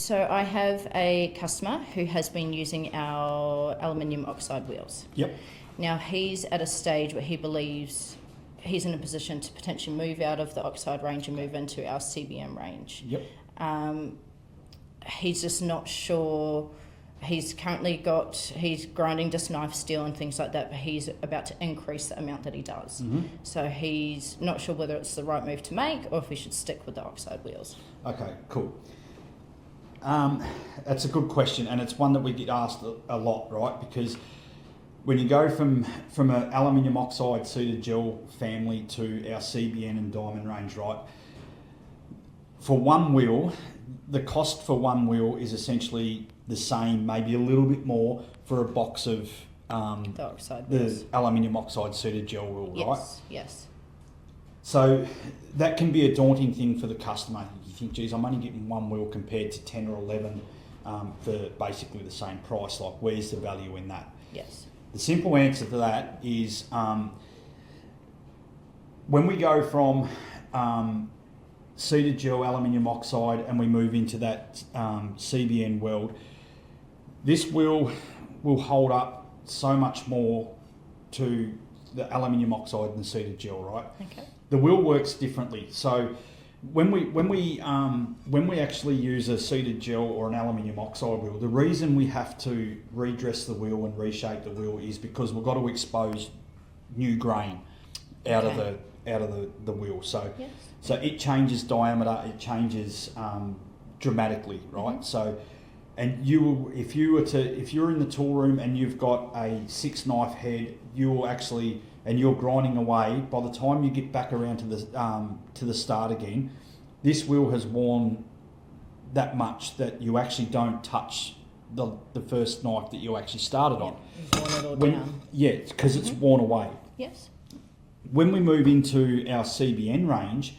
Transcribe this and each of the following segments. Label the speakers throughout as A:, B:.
A: So I have a customer who has been using our aluminium oxide wheels.
B: Yep.
A: Now he's at a stage where he believes he's in a position to potentially move out of the oxide range and move into our CBN range.
B: Yep.
A: He's just not sure. He's grinding just knife steel and things like that, but he's about to increase the amount that he does.
B: Mm-hmm.
A: So he's not sure whether it's the right move to make or if we should stick with the oxide wheels.
B: Okay, cool. That's a good question, and it's one that we get asked a lot, right? Because when you go from an aluminium oxide seated gel family to our CBN and diamond range, right? For one wheel, the cost for one wheel is essentially the same, maybe a little bit more for a box of the aluminium oxide seated gel wheel, right?
A: Yes.
B: So that can be a daunting thing for the customer. You think, geez, I'm only getting one wheel compared to 10 or 11 for basically the same price. Like, where's the value in that?
A: Yes.
B: The simple answer to that is when we go from seated gel aluminium oxide and we move into that CBN world, this wheel will hold up so much more to the aluminium oxide than seated gel, right?
A: Okay.
B: The wheel works differently. So when we actually use a seated gel or an aluminium oxide wheel, the reason we have to redress the wheel and reshape the wheel is because we've got to expose new grain out of the wheel. So
A: yes.
B: So it changes diameter, it changes dramatically, right?
A: Mm-hmm.
B: So, and if you're in the tool room and you've got a 6 knife head, you will actually, and you're grinding away. By the time you get back around to the start again, this wheel has worn that much that you actually don't touch the first knife that you actually started on.
A: You've worn it all down.
B: Yeah, because it's worn away.
A: Yes.
B: When we move into our CBN range,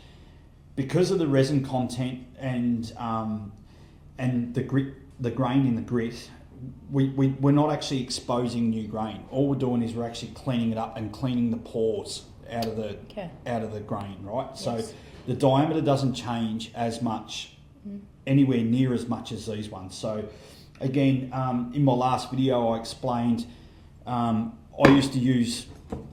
B: because of the resin content and the grain in the grit, we're not actually exposing new grain. All we're doing is we're actually cleaning it up and cleaning the pores out of the grain, right?
A: Yes.
B: So the diameter doesn't change as much, anywhere near as much as these ones. So again, in my last video, I explained I used to use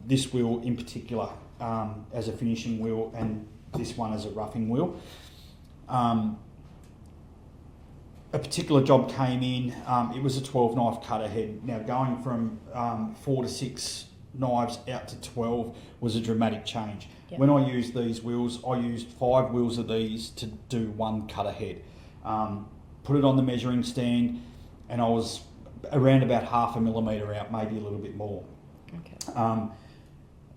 B: this wheel in particular as a finishing wheel and this one as a roughing wheel. A particular job came in, it was a 12 knife cutter head. Now going from 4 to 6 knives out to 12 was a dramatic change.
A: Yep.
B: When I used these wheels, I used 5 wheels of these to do one cutter head. Put it on the measuring stand and I was around about 1/2 millimetre out, maybe a little bit more.
A: Okay.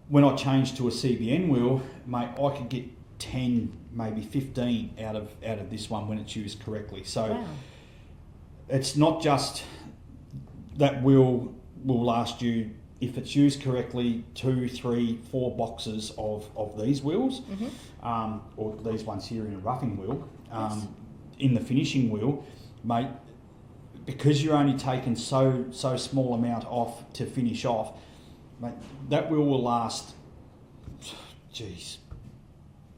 B: When I changed to a CBN wheel, mate, I could get 10, maybe 15 out of this one when it's used correctly. So
A: wow.
B: It's not just that wheel will last you, if it's used correctly, 2, 3, 4 boxes of these wheels, or these ones here in a roughing wheel.
A: Yes.
B: In the finishing wheel, mate, because you're only taking so small amount off to finish off, mate, that wheel will last,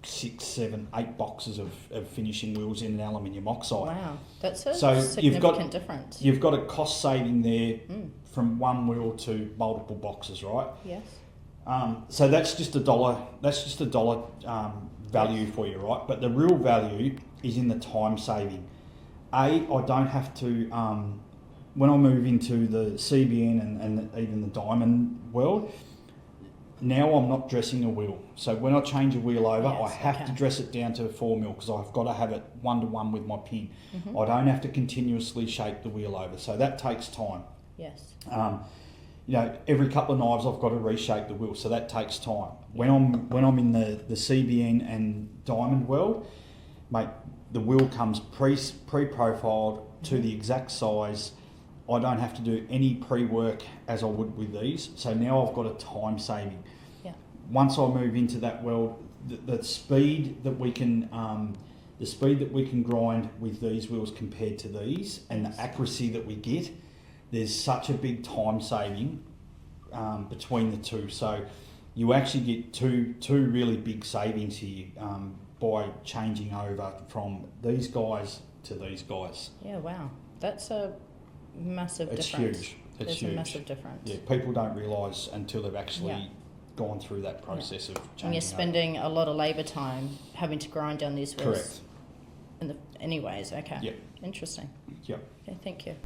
B: 6, 7, 8 boxes of finishing wheels in an aluminium oxide.
A: Wow, that's a
B: so
A: significant difference.
B: You've got a cost saving there from one wheel to multiple boxes, right?
A: Yes.
B: So that's just a dollar. That's just a dollar value for you, right? But the real value is in the time saving. I don't have to. When I move into the CBN and even the diamond world, now I'm not dressing a wheel. So when I change a wheel over,
A: Yes,
B: I have to dress it down to 4 mil because I've got to have it 1-to-1 with my pin. I don't have to continuously shape the wheel over. So that takes time.
A: Yes.
B: Every couple of knives I've got to reshape the wheel, so that takes time. When I'm in the CBN and diamond world, mate, the wheel comes pre-profiled to the exact size. I don't have to do any pre-work as I would with these. So now I've got a time saving.
A: Yeah.
B: Once I move into that world, the speed that we can grind with these wheels compared to these, and the accuracy that we get, there's such a big time saving between the two. So you actually get two really big savings here by changing over from these guys to these guys.
A: Yeah, wow. That's a massive
B: It's
A: difference.
B: huge. It's
A: It's
B: huge.
A: a massive difference.
B: Yeah, people don't realise until they've actually
A: Yeah.
B: gone through that process of changing.
A: And you're spending a lot of labour time having to grind down these wheels.
B: Correct.
A: Anyways, okay.
B: Yep.
A: Interesting.
B: Yep.
A: Okay, thank you.